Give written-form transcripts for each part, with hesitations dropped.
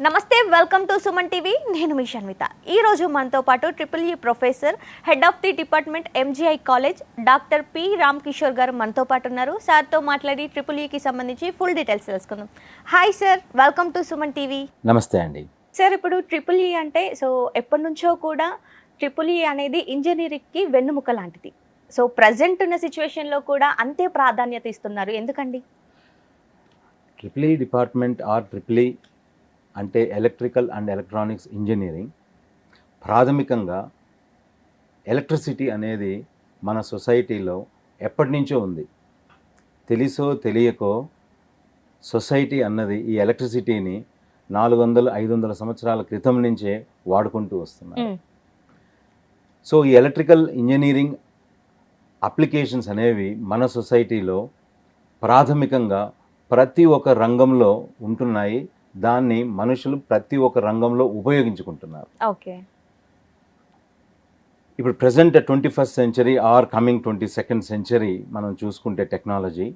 నమస్తే, welcome to Suman TV. నేను మీ షన్విత. ఈరోజు మనతో పాటు triple professor, head of the department MGI college, doctor P Ram Kishore garu మనతో పాటు ఉన్నారు. సార్తో మాట్లాడి ట్రిపుల్ఈకి సంబంధించి ఫుల్ డీటెయిల్స్ తెలుసుకుందాం. Hi sir, welcome to Suman TV. నమస్తే అండి. సార్, ఇప్పుడు ట్రిపుల్ఈ అంటే ఎప్పటి నుంచో కూడా ట్రిపుల్ఈ అనేది ఇంజనీరింగ్కి వెన్నుముక లాంటిది. ప్రజెంట్ ఉన్న సిచ్యువేషన్లో కూడా అంతే ప్రాధాన్యత ఇస్తున్నారు, ఎందుకండి? Triple E department R triple E అంటే ఎలక్ట్రికల్ అండ్ ఎలక్ట్రానిక్స్ ఇంజనీరింగ్ ప్రాథమికంగా ఎలక్ట్రిసిటీ అనేది మన సొసైటీలో ఎప్పటి నుంచో ఉంది. తెలుసో తెలియకో సొసైటీ అన్నది ఈ ఎలక్ట్రిసిటీని 400-500 సంవత్సరాల క్రితం నుంచే వాడుకుంటూ వస్తున్నారు. సో ఈ ఎలక్ట్రికల్ ఇంజనీరింగ్ అప్లికేషన్స్ అనేవి మన సొసైటీలో ప్రాథమికంగా ప్రతి ఒక్క రంగంలో ఉంటున్నాయి. దాన్ని మనుషులు ప్రతి ఒక్క రంగంలో ఉపయోగించుకుంటున్నారు. ఓకే, ఇప్పుడు present 21st century are coming 22nd century మనం చూసుకుంటే టెక్నాలజీ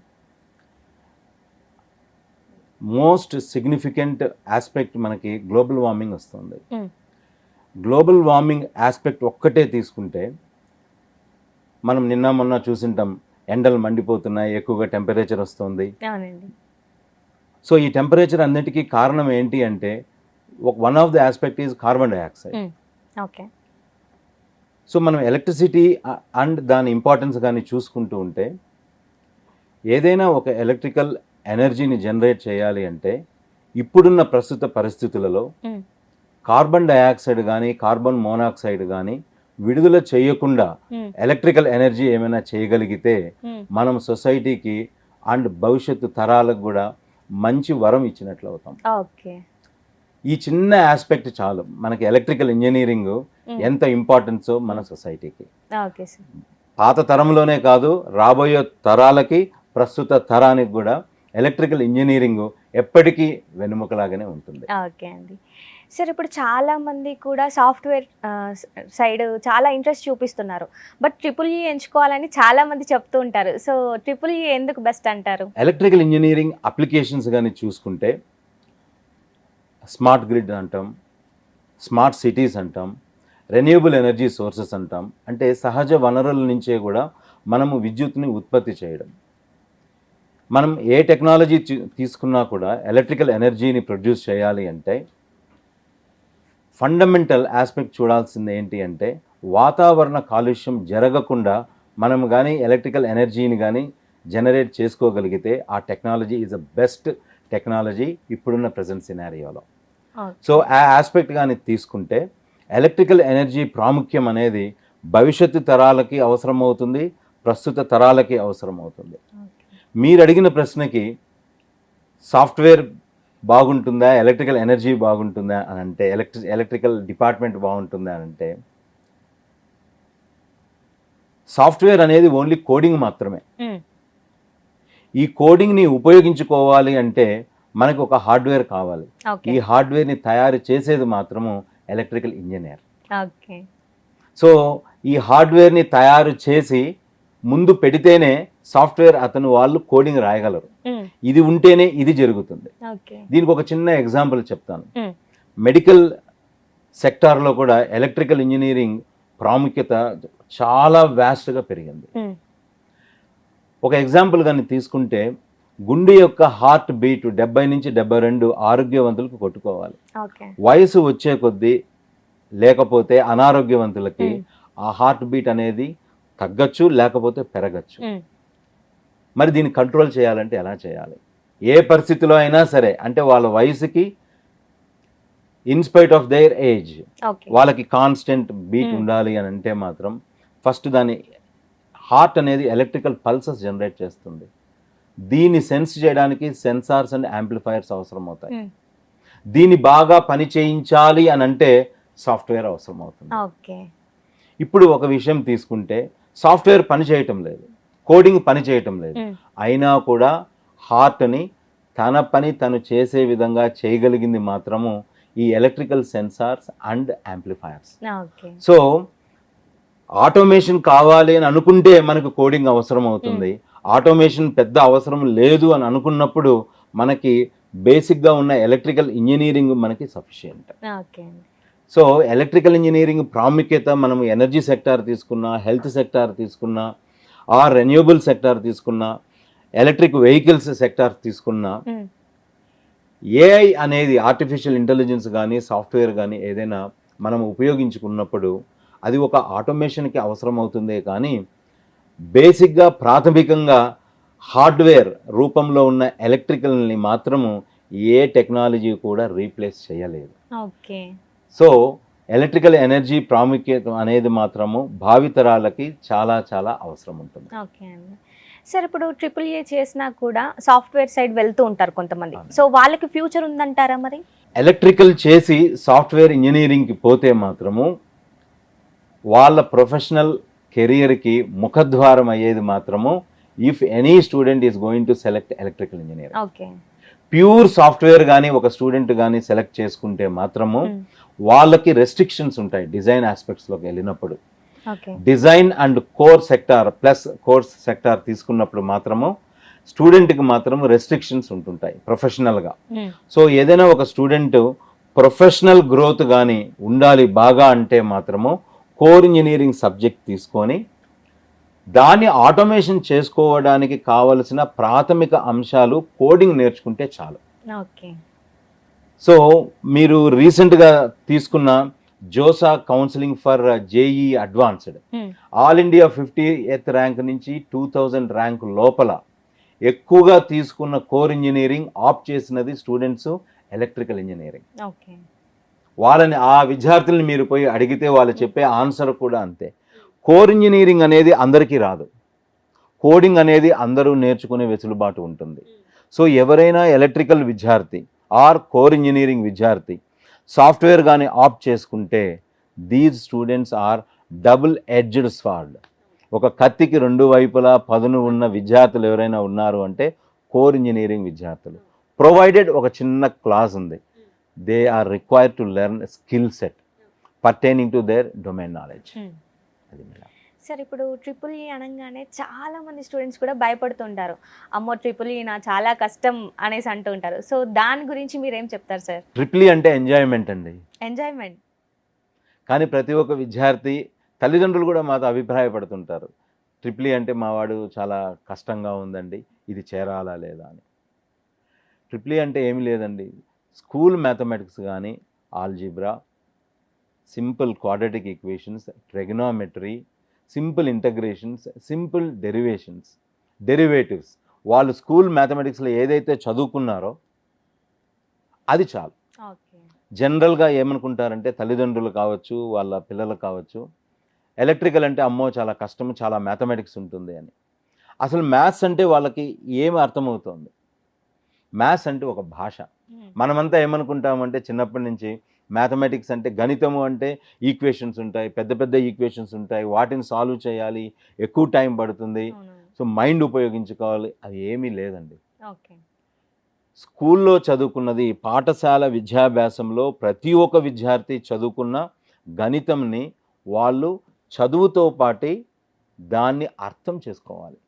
మోస్ట్ సిగ్నిఫికెంట్ ఆస్పెక్ట్ మనకి గ్లోబల్ వార్మింగ్ వస్తుంది. గ్లోబల్ వార్మింగ్ ఆస్పెక్ట్ ఒక్కటే తీసుకుంటే మనం నిన్న మొన్న చూసింటాం, ఎండలు మండిపోతున్నాయి, ఎక్కువగా టెంపరేచర్ వస్తుంది. సో ఈ టెంపరేచర్ అన్నిటికీ కారణం ఏంటి అంటే one of the aspect is carbon dioxide. Okay, so మనం ఎలక్ట్రిసిటీ అండ్ దాని ఇంపార్టెన్స్ కానీ చూసుకుంటూ ఉంటే ఏదైనా ఒక ఎలక్ట్రికల్ ఎనర్జీని జనరేట్ చేయాలి అంటే ఇప్పుడున్న ప్రస్తుత పరిస్థితులలో కార్బన్ డైఆక్సైడ్ కానీ కార్బన్ మోనాక్సైడ్ కానీ విడుదల చేయకుండా ఎలక్ట్రికల్ ఎనర్జీ ఏమైనా చేయగలిగితే మనం సొసైటీకి అండ్ భవిష్యత్తు తరాలకు కూడా మంచి వరం ఇచ్చినట్లు అవుతాం. ఈ చిన్న ఆస్పెక్ట్ చాలు మనకి ఎలక్ట్రికల్ ఇంజనీరింగ్ ఎంత ఇంపార్టెన్సో మన సొసైటీకి. పాత తరంలోనే కాదు, రాబోయే తరాలకి ప్రస్తుత తరానికి కూడా ఎలక్ట్రికల్ ఇంజనీరింగ్ ఎప్పటికీ వెన్నుముకలాగానే ఉంటుంది. ఓకే అండి. సార్, ఇప్పుడు చాలా మంది కూడా సాఫ్ట్వేర్ సైడ్ చాలా ఇంట్రెస్ట్ చూపిస్తున్నారు, బట్ ట్రిపుల్ఈ ఎంచుకోవాలని చాలా మంది చెప్తూ ఉంటారు. సో ట్రిపుల్ఈ ఎందుకు బెస్ట్ అంటారు? ఎలక్ట్రికల్ ఇంజనీరింగ్ అప్లికేషన్స్ కానీ చూసుకుంటే స్మార్ట్ గ్రిడ్ అంటాం, స్మార్ట్ సిటీస్ అంటాం, రెన్యూబుల్ ఎనర్జీ సోర్సెస్ అంటాం. అంటే సహజ వనరుల నుంచే కూడా మనము విద్యుత్ని ఉత్పత్తి చేయడం. మనం ఏ టెక్నాలజీ తీసుకున్నా కూడా ఎలక్ట్రికల్ ఎనర్జీని ప్రొడ్యూస్ చేయాలి అంటే ఫండమెంటల్ ఆస్పెక్ట్ చూడాల్సింది ఏంటి అంటే వాతావరణ కాలుష్యం జరగకుండా మనం కానీ ఎలక్ట్రికల్ ఎనర్జీని కానీ జనరేట్ చేసుకోగలిగితే ఆ technology is a best technology ఇప్పుడున్న ప్రజెంట్ సినారియోలో. సో ఆ ఆస్పెక్ట్ కానీ తీసుకుంటే ఎలక్ట్రికల్ ఎనర్జీ ప్రాముఖ్యం అనేది భవిష్యత్తు తరాలకి అవసరమవుతుంది, ప్రస్తుత తరాలకి అవసరమవుతుంది. మీరు అడిగిన ప్రశ్నకి సాఫ్ట్వేర్ బాగుంటుందా, ఎలక్ట్రికల్ ఎనర్జీ బాగుంటుందా అని అంటే, ఎలక్ట్రికల్ డిపార్ట్మెంట్ బాగుంటుందా అని అంటే, సాఫ్ట్వేర్ అనేది ఓన్లీ కోడింగ్ మాత్రమే. ఈ కోడింగ్ని ఉపయోగించుకోవాలి అంటే మనకు ఒక హార్డ్వేర్ కావాలి. ఈ హార్డ్వేర్ని తయారు చేసేది మాత్రము ఎలక్ట్రికల్ ఇంజనీర్. సో ఈ హార్డ్వేర్ని తయారు చేసి ముందు పెడితేనే సాఫ్ట్వేర్ వాళ్ళు కోడింగ్ రాయగలరు. ఇది ఉంటేనే ఇది జరుగుతుంది. దీనికి ఒక చిన్న ఎగ్జాంపుల్ చెప్తాను. మెడికల్ సెక్టార్లో కూడా ఎలక్ట్రికల్ ఇంజనీరింగ్ ప్రాముఖ్యత చాలా వ్యాస్ట్గా పెరిగింది. ఒక ఎగ్జాంపుల్ కానీ తీసుకుంటే గుండె యొక్క హార్ట్ బీట్ 70 నుంచి 72 ఆరోగ్యవంతులకు కొట్టుకోవాలి. వయసు వచ్చే కొద్దీ లేకపోతే అనారోగ్యవంతులకి ఆ హార్ట్ బీట్ అనేది తగ్గచ్చు, లేకపోతే పెరగచ్చు. మరి దీన్ని కంట్రోల్ చేయాలంటే ఎలా చేయాలి? ఏ పరిస్థితిలో అయినా సరే, అంటే వాళ్ళ వయసుకి ఇన్స్పైట్ ఆఫ్ దేర్ ఏజ్ వాళ్ళకి కాన్స్టెంట్ బీట్ ఉండాలి అని అంటే మాత్రం ఫస్ట్ దాని హార్ట్ అనేది ఎలక్ట్రికల్ పల్సెస్ జనరేట్ చేస్తుంది. దీన్ని సెన్స్ చేయడానికి సెన్సార్స్ అండ్ యాంప్లిఫైయర్స్ అవసరం అవుతాయి. దీన్ని బాగా పని చేయించాలి అని అంటే సాఫ్ట్వేర్ అవసరం అవుతుంది. ఇప్పుడు ఒక విషయం తీసుకుంటే సాఫ్ట్వేర్ పని చేయటం లేదు, కోడింగ్ పని చేయటం లేదు, అయినా కూడా హార్ట్ని తన పని తను చేసే విధంగా చేయగలిగింది మాత్రము ఈ electrical sensors and amplifiers. So automation కావాలి అని అనుకుంటే మనకు కోడింగ్ అవసరం అవుతుంది. ఆటోమేషన్ పెద్ద అవసరం లేదు అని అనుకున్నప్పుడు మనకి బేసిక్గా ఉన్న ఎలక్ట్రికల్ ఇంజనీరింగ్ మనకి సఫిషియంట్. ఓకే అండి. సో ఎలక్ట్రికల్ ఇంజనీరింగ్ ప్రాముఖ్యత మనం ఎనర్జీ సెక్టార్ తీసుకున్నా, హెల్త్ సెక్టార్ తీసుకున్నా, రెన్యూబుల్ సెక్టార్ తీసుకున్నా, ఎలక్ట్రిక్ వెహికల్స్ సెక్టార్ తీసుకున్నా, ఏఐ అనేది ఆర్టిఫిషియల్ ఇంటెలిజెన్స్ కానీ సాఫ్ట్వేర్ కానీ ఏదైనా మనం ఉపయోగించుకున్నప్పుడు అది ఒక ఆటోమేషన్కి అవసరం అవుతుందే కానీ బేసిక్గా ప్రాథమికంగా హార్డ్వేర్ రూపంలో ఉన్న ఎలక్ట్రికల్ని మాత్రము ఏ టెక్నాలజీ కూడా రీప్లేస్ చేయలేదు. ఓకే. సో ఎలక్ట్రికల్ ఎనర్జీ ప్రాముఖ్యత అనేది మాత్రము భావితరాలకి చాలా చాలా అవసరం ఉంటుంది. ఓకే అండి. సార్ ఇప్పుడు EEE చేసినా కూడా సాఫ్ట్వేర్ సైడ్ వెళ్తూ ఉంటారు కొంతమంది, సో వాళ్ళకి ఫ్యూచర్ ఉందంటారా మరి? ఎలక్ట్రికల్ చేసి సాఫ్ట్వేర్ ఇంజనీరింగ్కి పోతే మాత్రము వాళ్ళ ప్రొఫెషనల్ కెరియర్కి ముఖద్వారం అయ్యేది మాత్రము if any student is going to select electrical engineer. Okay. Pure software కానీ ఒక స్టూడెంట్ కానీ సెలెక్ట్ చేసుకుంటే మాత్రము వాళ్ళకి రెస్ట్రిక్షన్స్ ఉంటాయి డిజైన్ ఆస్పెక్ట్స్లోకి వెళ్ళినప్పుడు. Design and core sector plus course sector తీసుకున్నప్పుడు మాత్రము స్టూడెంట్కి మాత్రము రెస్ట్రిక్షన్స్ ఉంటుంటాయి ప్రొఫెషనల్గా. సో ఏదైనా ఒక స్టూడెంట్ ప్రొఫెషనల్ గ్రోత్ కానీ ఉండాలి బాగా అంటే మాత్రము కోర్ ఇంజనీరింగ్ సబ్జెక్ట్ తీసుకొని దాన్ని ఆటోమేషన్ చేసుకోవడానికి కావలసిన ప్రాథమిక అంశాలు కోడింగ్ నేర్చుకుంటే చాలు. ఓకే. సో మీరు రీసెంట్గా తీసుకున్న JoSAA counselling for JEE advanced all India 58th rank నుంచి 2000 ర్యాంక్ లోపల ఎక్కువగా తీసుకున్న కోర్ ఇంజనీరింగ్ ఆప్ట్ చేసినది స్టూడెంట్స్ ఎలక్ట్రికల్ ఇంజనీరింగ్. ఓకే. వాళ్ళని ఆ విద్యార్థుల్ని మీరు పోయి అడిగితే వాళ్ళు చెప్పే ఆన్సర్ కూడా అంతే. కోర్ ఇంజనీరింగ్ అనేది అందరికీ రాదు, కోడింగ్ అనేది అందరూ నేర్చుకునే వెసులుబాటు ఉంటుంది. సో ఎవరైనా ఎలక్ట్రికల్ విద్యార్థి ఆర్ కోర్ ఇంజనీరింగ్ విద్యార్థి సాఫ్ట్వేర్ కానీ ఆప్ట్ చేసుకుంటే these students are double edged sword. ఒక కత్తికి రెండు వైపులా పదును ఉన్న విద్యార్థులు ఎవరైనా ఉన్నారు అంటే కోర్ ఇంజనీరింగ్ విద్యార్థులు. ప్రొవైడెడ్ ఒక చిన్న క్లాస్ ఉంది, they are required to learn skill set pertaining to their domain knowledge. అది మేడం. సార్ ఇప్పుడు EEE అనగానే చాలా మంది స్టూడెంట్స్ కూడా భయపడుతుంటారు, అమ్మో EEE నా చాలా కష్టం అనేసి అంటూ ఉంటారు. సో దాని గురించి మీరేం చెప్తారు సార్? EEE అంటే ఎంజాయ్మెంట్ అండి, ఎంజాయ్మెంట్. కానీ ప్రతి ఒక్క విద్యార్థి తల్లిదండ్రులు కూడా మాతో అభిప్రాయపడుతుంటారు, EEE అంటే మా వాడు చాలా కష్టంగా ఉందండి, ఇది చేరాలా లేదా అని. EEE అంటే ఏమీ లేదండి, స్కూల్ మ్యాథమెటిక్స్ కానీ algebra, simple quadratic equations, trigonometry, simple integrations, simple derivatives వాళ్ళు స్కూల్ మ్యాథమెటిక్స్లో ఏదైతే చదువుకున్నారో అది చాలు. జనరల్గా ఏమనుకుంటారంటే తల్లిదండ్రులు కావచ్చు వాళ్ళ పిల్లలు కావచ్చు ఎలక్ట్రికల్ అంటే అమ్మో చాలా కష్టం, చాలా మ్యాథమెటిక్స్ ఉంటుంది అని. అసలు మ్యాథ్స్ అంటే వాళ్ళకి ఏమి అర్థమవుతుంది? మ్యాథ్స్ అంటే ఒక భాష. మనమంతా ఏమనుకుంటామంటే చిన్నప్పటి నుంచి మ్యాథమెటిక్స్ అంటే గణితము అంటే ఈక్వేషన్స్ ఉంటాయి, పెద్ద పెద్ద ఈక్వేషన్స్ ఉంటాయి, వాటిని సాల్వ్ చేయాలి, ఎక్కువ టైం పడుతుంది, సో మైండ్ ఉపయోగించుకోవాలి. అది ఏమీ లేదండి. స్కూల్లో చదువుకున్నది, పాఠశాల విద్యాభ్యాసంలో ప్రతి ఒక్క విద్యార్థి చదువుకున్న గణితంని వాళ్ళు చదువుతో పాటు దాన్ని అర్థం చేసుకోవాలి.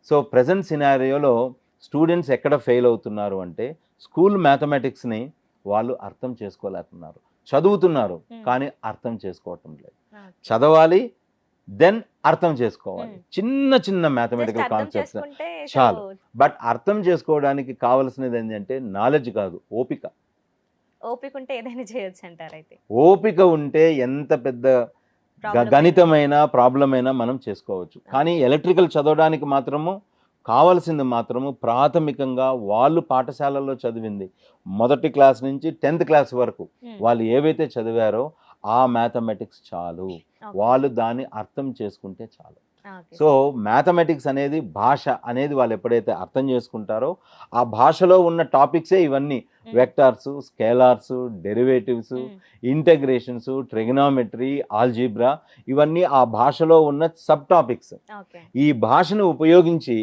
సో ప్రజెంట్ సినారియోలో స్టూడెంట్స్ ఎక్కడ ఫెయిల్ అవుతున్నారు అంటే స్కూల్ మ్యాథమెటిక్స్ని వాళ్ళు అర్థం చేసుకోలేకున్నారు, చదువుతున్నారు కానీ అర్థం చేసుకోవటం లేదు. చదవాలి దెన్ అర్థం చేసుకోవాలి, చిన్న చిన్న మ్యాథమెటికల్ కాన్సెప్ట్స్ చాలు. బట్ అర్థం చేసుకోవడానికి కావాల్సినది ఏంటంటే నాలెడ్జ్ కాదు, ఓపిక. ఓపిక ఉంటే ఏదైనా చేయొచ్చు అంటారు. అయితే ఓపిక ఉంటే ఎంత పెద్ద గణితమైన ప్రాబ్లం అయినా మనం చేసుకోవచ్చు. కానీ ఎలక్ట్రికల్ చదవడానికి మాత్రము కావాల్సింది మాత్రము ప్రాథమికంగా వాళ్ళు పాఠశాలల్లో చదివింది మొదటి క్లాస్ నుంచి 10th క్లాస్ వరకు వాళ్ళు ఏవైతే చదివారో ఆ మ్యాథమెటిక్స్ చాలు, వాళ్ళు దాన్ని అర్థం చేసుకుంటే చాలు. సో మ్యాథమెటిక్స్ అనేది భాష అనేది వాళ్ళు ఎప్పుడైతే అర్థం చేసుకుంటారో ఆ భాషలో ఉన్న టాపిక్సే ఇవన్నీ, vectors, scalars, derivatives, integrations, trigonometry, algebra, ఇవన్నీ ఆ భాషలో ఉన్న సబ్ టాపిక్స్. ఈ భాషను ఉపయోగించి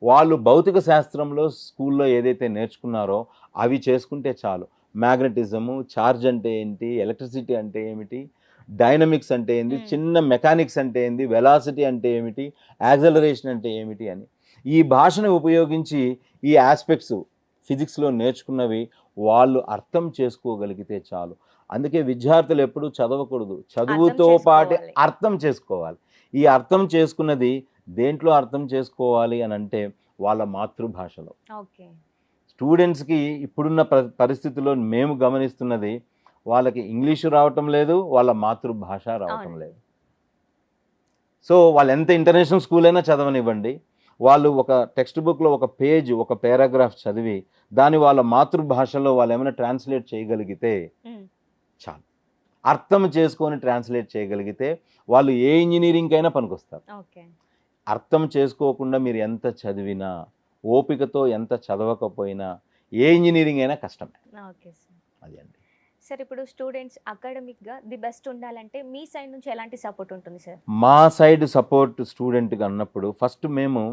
వాళ్ళు భౌతిక శాస్త్రంలో స్కూల్లో ఏదైతే నేర్చుకున్నారో అవి చేసుకుంటే చాలు. మ్యాగ్నెటిజము, ఛార్జ్ అంటే ఏంటి, ఎలక్ట్రిసిటీ అంటే ఏమిటి, డైనమిక్స్ అంటే ఏంటి, చిన్న మెకానిక్స్ అంటే ఏంటి, వెలాసిటీ అంటే ఏమిటి, యాక్సలరేషన్ అంటే ఏమిటి అని ఈ భాషను ఉపయోగించి ఈ ఆస్పెక్ట్స్ ఫిజిక్స్లో నేర్చుకున్నవి వాళ్ళు అర్థం చేసుకోగలిగితే చాలు. అందుకే విద్యార్థులు ఎప్పుడూ చదవకూడదు, చదువుతో పాటు చేసుకోవాలి. అర్థం చేసుకోవాలి. ఈ అర్థం చేసుకున్నది దేంట్లో అర్థం చేసుకోవాలి అని అంటే వాళ్ళ మాతృభాషలో. ఓకే. స్టూడెంట్స్కి ఇప్పుడున్న పరిస్థితుల్లో మేము గమనిస్తున్నది వాళ్ళకి ఇంగ్లీషు రావటం లేదు, వాళ్ళ మాతృభాష రావటం అవును. లేదు. సో వాళ్ళు ఎంత ఇంటర్నేషనల్ స్కూల్ అయినా చదవనివ్వండి, వాళ్ళు ఒక టెక్స్ట్ బుక్లో ఒక పేజ్, ఒక పారాగ్రాఫ్ చదివి దాన్ని వాళ్ళ మాతృభాషలో వాళ్ళు ఏమైనా ట్రాన్స్లేట్ చేయగలిగితే చాలు. అర్థం చేసుకొని ట్రాన్స్లేట్ చేయగలిగితే వాళ్ళు ఏ ఇంజనీరింగ్ అయినా పనికొస్తారు. ఓకే. అర్థం చేసుకోకుండా మీరు ఎంత చదివినా, ఓపికతో ఎంత చదవకపోయినా ఏ ఇంజనీరింగ్ అయినా కష్టమే. Okay sir. అది అండి. సార్ ఇప్పుడు స్టూడెంట్స్ అకాడమిక్గా ది బెస్ట్ ఉండాలంటే మీ సైడ్ నుంచి ఎలాంటి సపోర్ట్ ఉంటుంది సార్? మా సైడ్ సపోర్ట్ స్టూడెంట్కి అన్నప్పుడు ఫస్ట్ మేము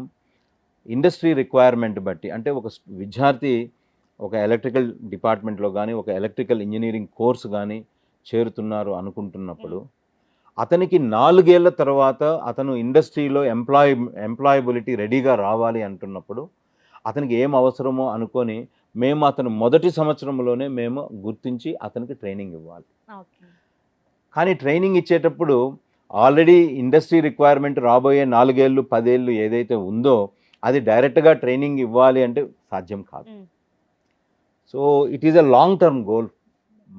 ఇండస్ట్రీ రిక్వైర్మెంట్ బట్టి, అంటే ఒక విద్యార్థి ఒక ఎలక్ట్రికల్ డిపార్ట్మెంట్లో కానీ ఒక ఎలక్ట్రికల్ ఇంజనీరింగ్ కోర్సు కానీ చేరుతున్నారు అనుకుంటున్నప్పుడు అతనికి 4 ఏళ్ల తర్వాత అతను ఇండస్ట్రీలో ఎంప్లాయబిలిటీ రెడీగా రావాలి అంటున్నప్పుడు అతనికి ఏం అవసరమో అనుకొని మేము అతను మొదటి సంవత్సరంలోనే మేము గుర్తించి అతనికి ట్రైనింగ్ ఇవ్వాలి. ఓకే. కానీ ట్రైనింగ్ ఇచ్చేటప్పుడు ఆల్రెడీ ఇండస్ట్రీ రిక్వైర్మెంట్ రాబోయే 4 ఏళ్ళు 10 ఏళ్ళు ఏదైతే ఉందో అది డైరెక్ట్గా ట్రైనింగ్ ఇవ్వాలి అంటే సాధ్యం కాదు. So it is a long term goal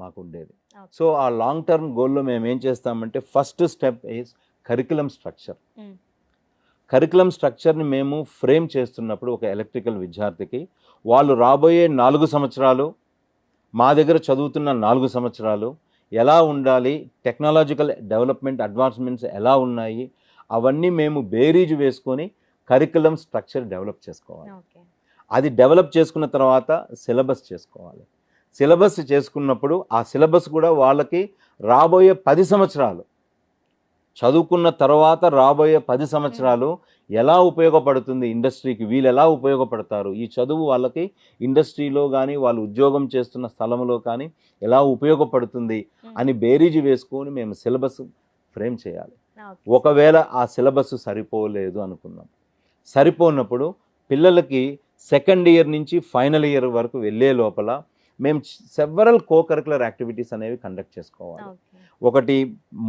మాకు ఉండేది. సో ఆ లాంగ్ టర్మ్ గోల్లో మేము ఏం చేస్తామంటే first step is curriculum structure. Curriculum స్ట్రక్చర్ని మేము ఫ్రేమ్ చేస్తున్నప్పుడు ఒక ఎలక్ట్రికల్ విద్యార్థికి వాళ్ళు రాబోయే 4 సంవత్సరాలు, మా దగ్గర చదువుతున్న 4 సంవత్సరాలు ఎలా ఉండాలి, టెక్నాలజికల్ డెవలప్మెంట్ అడ్వాన్స్మెంట్స్ ఎలా ఉన్నాయి, అవన్నీ మేము బేరీజు వేసుకొని కరికులం స్ట్రక్చర్ డెవలప్ చేసుకోవాలి. అది డెవలప్ చేసుకున్న తర్వాత సిలబస్ చేసుకోవాలి. సిలబస్ చేసుకున్నప్పుడు ఆ సిలబస్ కూడా వాళ్ళకి రాబోయే 10 సంవత్సరాలు చదువుకున్న తర్వాత రాబోయే 10 సంవత్సరాలు ఎలా ఉపయోగపడుతుంది ఇండస్ట్రీకి, వీళ్ళు ఎలా ఉపయోగపడతారు, ఈ చదువు వాళ్ళకి ఇండస్ట్రీలో కానీ వాళ్ళు ఉద్యోగం చేస్తున్న స్థలంలో కానీ ఎలా ఉపయోగపడుతుంది అని బేరీజు వేసుకొని మేము సిలబస్ ఫ్రేమ్ చేయాలి. ఒకవేళ ఆ సిలబస్ సరిపోలేదు అనుకుందాం, సరిపోనప్పుడు పిల్లలకి సెకండ్ ఇయర్ నుంచి ఫైనల్ ఇయర్ వరకు వెళ్ళే లోపల మేము సెవరల్ కో-కరికులర్ యాక్టివిటీస్ అనేవి కండక్ట్ చేసుకోవాలి. ఒకటి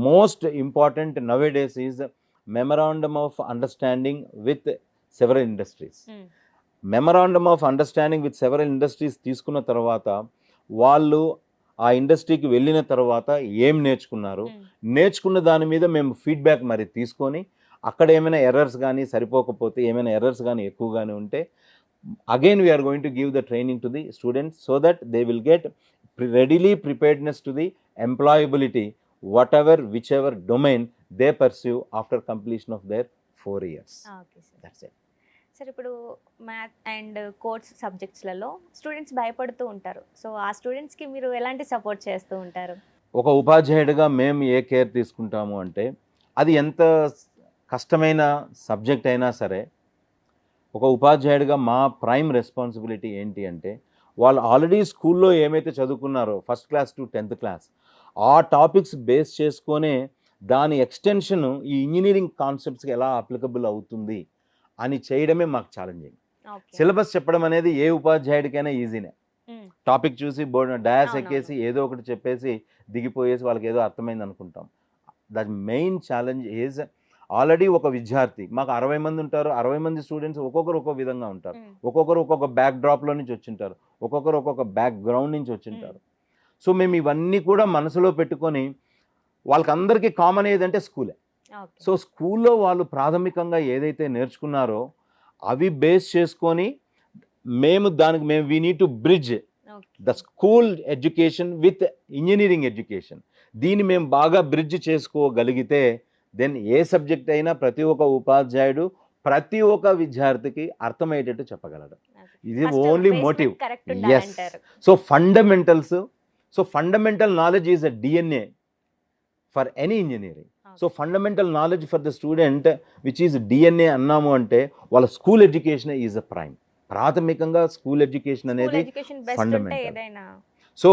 most important nowadays is memorandum of understanding with several industries. Memorandum of understanding with several industries తీసుకున్న తర్వాత వాళ్ళు ఆ ఇండస్ట్రీకి వెళ్ళిన తర్వాత ఏం నేర్చుకున్నారు, నేర్చుకున్న దాని మీద మేము ఫీడ్బ్యాక్ మరి తీసుకొని అక్కడ ఏమైనా ఎర్రర్స్ కానీ సరిపోకపోతే ఏమైనా ఎర్రర్స్ కానీ ఎక్కువగానే ఉంటే again we are going to give the training to the students so that they will get readily preparedness to the employability whatever whichever domain they pursue after completion of their 4 years. Okay sir. That's it. Sir ఇప్పుడు math and course సబ్జెక్ట్స్లలో students భయపడుతూ ఉంటారు. So ఆ స్టూడెంట్స్కి మీరు ఎలాంటి support చేస్తూ ఉంటారు? ఒక ఉపాధ్యాయుడిగా మేము ఏ కేర్ తీసుకుంటాము అంటే అది ఎంత కష్టమైన సబ్జెక్ట్ అయినా సరే ఒక ఉపాధ్యాయుడిగా మా ప్రైమ్ రెస్పాన్సిబిలిటీ ఏంటి అంటే వాళ్ళు ఆల్రెడీ స్కూల్లో ఏమైతే చదువుకున్నారో first class to 10th class ఆ టాపిక్స్ బేస్ చేసుకొనే దాని ఎక్స్టెన్షన్ ఈ ఇంజనీరింగ్ కాన్సెప్ట్స్కి ఎలా అప్లికబుల్ అవుతుంది అని చేయడమే మాకు ఛాలెంజింగ్. సిలబస్ చెప్పడం అనేది ఏ ఉపాధ్యాయుడికైనా ఈజీనే. టాపిక్ చూసి బోర్డు డయాస్ ఎక్కేసి ఏదో ఒకటి చెప్పేసి దిగిపోయేసి వాళ్ళకి ఏదో అర్థమైంది అనుకుంటాం. That main challenge is already ఒక విద్యార్థి, మాకు 60 మంది ఉంటారు, 60 మంది స్టూడెంట్స్ ఒక్కొక్కరు ఒక్కొక్క విధంగా ఉంటారు, ఒక్కొక్కరు ఒక్కొక్క బ్యాక్ డ్రాప్లో నుంచి వచ్చింటారు, ఒక్కొక్కరు ఒక్కొక్క బ్యాక్గ్రౌండ్ నుంచి వచ్చింటారు. సో మేము ఇవన్నీ కూడా మనసులో పెట్టుకొని వాళ్ళకందరికీ కామన్ ఏదంటే స్కూలే. సో స్కూల్లో వాళ్ళు ప్రాథమికంగా ఏదైతే నేర్చుకున్నారో అవి బేస్ చేసుకొని మేము we need to bridge the school education with engineering education. దీన్ని మేము బాగా బ్రిడ్జ్ చేసుకోగలిగితే దెన్ ఏ సబ్జెక్ట్ అయినా ప్రతి ఒక్క ఉపాధ్యాయుడు ప్రతి ఒక్క విద్యార్థికి అర్థమయ్యేటట్టు చెప్పగలడు. ఇది only motive. Yes. So fundamental knowledge is a DNA for any engineering. So fundamental knowledge for the student which is DNA అన్నాము అంటే వాళ్ళ school education is a prime. ప్రాథమికంగా స్కూల్ ఎడ్యుకేషన్ అనేది ఫండమెంటల్. సో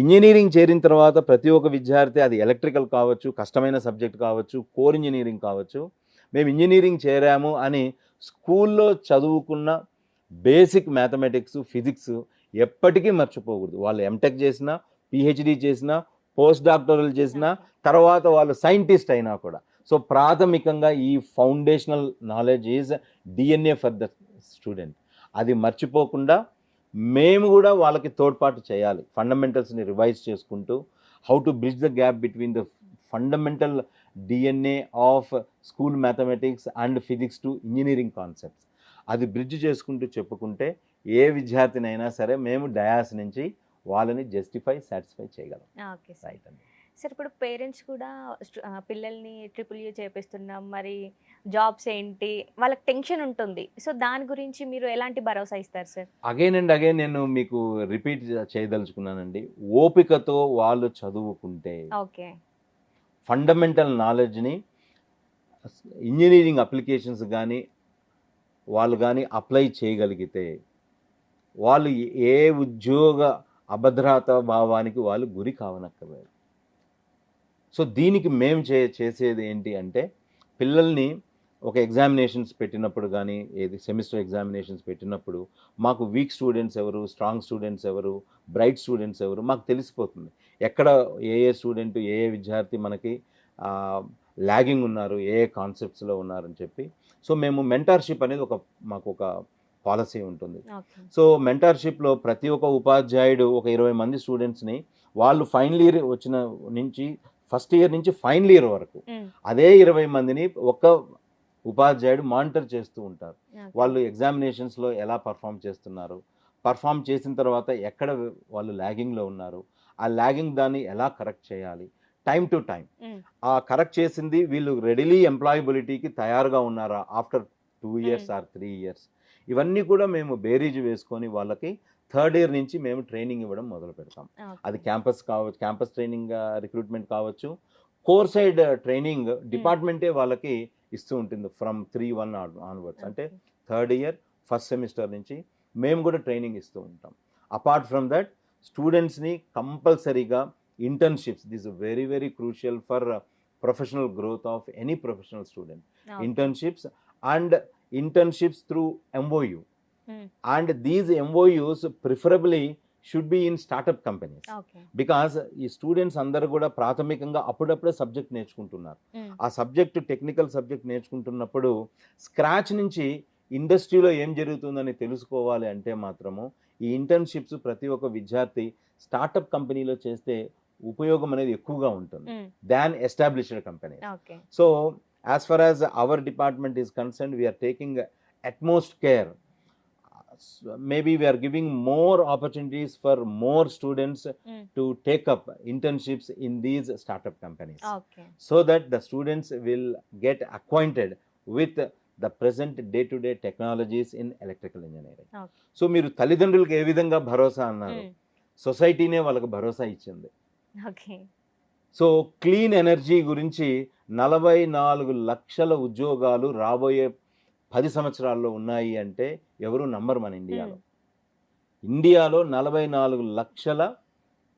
ఇంజనీరింగ్ చేరిన తర్వాత ప్రతి ఒక్క విద్యార్థి అది ఎలక్ట్రికల్ కావచ్చు, కష్టమైన సబ్జెక్ట్ కావచ్చు, కోర్ ఇంజనీరింగ్ కావచ్చు, మేము ఇంజనీరింగ్ చేరాము అని స్కూల్లో చదువుకున్న బేసిక్ మ్యాథమెటిక్స్ ఫిజిక్స్ ఎప్పటికీ మర్చిపోకూడదు. వాళ్ళు ఎంటెక్ చేసినా, పిహెచ్డి చేసినా, పోస్ట్ డాక్టరల్ చేసినా, తర్వాత వాళ్ళు సైంటిస్ట్ అయినా కూడా. సో ప్రాథమికంగా ఈ foundational knowledge is DNA for the student. అది మర్చిపోకుండా మేము కూడా వాళ్ళకి తోడ్పాటు చేయాలి. ఫండమెంటల్స్ని రివైజ్ చేసుకుంటూ how to bridge the gap between the fundamental DNA of school mathematics and physics to engineering concepts. అది బ్రిడ్జ్ చేసుకుంటూ చెప్పుకుంటే ఏ విద్యార్థినైనా సరే మేము డయాస్ నుంచి వాళ్ళని సాటిస్ఫై చేయగలం. Okay sir. రైట్ అండి. సార్ ఇప్పుడు పేరెంట్స్ కూడా పిల్లల్ని ట్రిపుల్ యూ చేపిస్తున్నాం, మరి జాబ్స్ ఏంటి, వాళ్ళకి టెన్షన్ ఉంటుంది. సో దాని గురించి మీరు ఎలాంటి భరోసా ఇస్తారు సార్? అగైన్ అండ్ అగైన్ నేను మీకు రిపీట్ చేయదలుచుకున్నానండి. ఓపికతో వాళ్ళు చదువుకుంటే ఓకే, ఫండమెంటల్ నాలెడ్జ్ని ఇంజనీరింగ్ అప్లికేషన్స్ కానీ వాళ్ళు కానీ అప్లై చేయగలిగితే వాళ్ళు ఏ ఉద్యోగ అభద్రతా భావానికి వాళ్ళు గురి కావనక్కర్లేదు. సో దీనికి మేము చేసేది ఏంటి అంటే పిల్లల్ని ఒక ఎగ్జామినేషన్స్ పెట్టినప్పుడు కానీ ఏది సెమిస్టర్ ఎగ్జామినేషన్స్ పెట్టినప్పుడు మాకు వీక్ స్టూడెంట్స్ ఎవరు, స్ట్రాంగ్ స్టూడెంట్స్ ఎవరు, బ్రైట్ స్టూడెంట్స్ ఎవరు మాకు తెలిసిపోతుంది. ఎక్కడ ఏ స్టూడెంట్ ఏ విద్యార్థి మనకి లాగింగ్ ఉన్నారు, ఏ కాన్సెప్ట్స్లో ఉన్నారని చెప్పి. సో మేము మెంటార్షిప్ అనేది మాకు ఒక పాలసీ ఉంటుంది. సో మెంటార్షిప్లో ప్రతి ఒక్క ఉపాధ్యాయుడు ఒక 20 మంది స్టూడెంట్స్ని వాళ్ళు ఫైనల్ ఇయర్ వచ్చిన నుంచి ఫస్ట్ ఇయర్ నుంచి ఫైనల్ ఇయర్ వరకు అదే 20 మందిని ఒక ఉపాధ్యాయుడు మానిటర్ చేస్తూ ఉంటారు. వాళ్ళు ఎగ్జామినేషన్స్లో ఎలా పర్ఫామ్ చేస్తున్నారు, పర్ఫామ్ చేసిన తర్వాత ఎక్కడ వాళ్ళు ల్యాగింగ్లో ఉన్నారు, ఆ ల్యాగింగ్ దాన్ని ఎలా కరెక్ట్ చేయాలి, టైం టు టైం ఆ కరెక్ట్ చేసింది వీళ్ళు రెడీలీ ఎంప్లాయబిలిటీకి తయారుగా ఉన్నారా ఆఫ్టర్ 2 years ఆర్ 3 years. ఇవన్నీ కూడా మేము బేరీజ్ వేసుకొని వాళ్ళకి థర్డ్ ఇయర్ నుంచి మేము ట్రైనింగ్ ఇవ్వడం మొదలు పెడతాం. అది క్యాంపస్ కావచ్చు, క్యాంపస్ ట్రైనింగ్ రిక్రూట్మెంట్ కావచ్చు, కోర్ సైడ్ ట్రైనింగ్ డిపార్ట్మెంటే వాళ్ళకి ఇస్తూ ఉంటుంది ఫ్రమ్ 3-1 ఆన్వర్డ్స్. అంటే థర్డ్ ఇయర్ ఫస్ట్ సెమిస్టర్ నుంచి మేము కూడా ట్రైనింగ్ ఇస్తూ ఉంటాం. అపార్ట్ ఫ్రమ్ దట్ స్టూడెంట్స్ని కంపల్సరీగా internships, this very very crucial for professional growth of any professional student. Internships and internships through MOU. And these MOUs preferably should be in startup companies. Because ఈ students అందరూ కూడా ప్రాథమికంగా అప్పుడప్పుడే subject నేర్చుకుంటున్నారు. ఆ subject technical subject నేర్చుకుంటున్నప్పుడు scratch నుంచి ఇండస్ట్రీలో ఏం జరుగుతుందని తెలుసుకోవాలి అంటే మాత్రము ఈ ఇంటర్న్షిప్స్ ప్రతి ఒక్క విద్యార్థి స్టార్టప్ కంపెనీలో చేస్తే ఉపయోగం అనేది ఎక్కువగా ఉంటుంది than established company. So as far as our department is concerned, we are taking utmost care. Maybe we are giving more opportunities for more students to take up internships in these startup companies. So that the students will get acquainted with the present day-to-day technologies in electrical engineering. So మీరు తల్లిదండ్రులకు ఏ విధంగా భరోసా అన్నారు, సొసైటీనే వాళ్ళకి భరోసా ఇచ్చింది. So clean energy గురించి 44 లక్షల ఉద్యోగాలు రాబోయే 10 సంవత్సరాల్లో ఉన్నాయి అంటే ఎవరు నమ్మరు మన ఇండియాలో. ఇండియాలో 44 లక్షల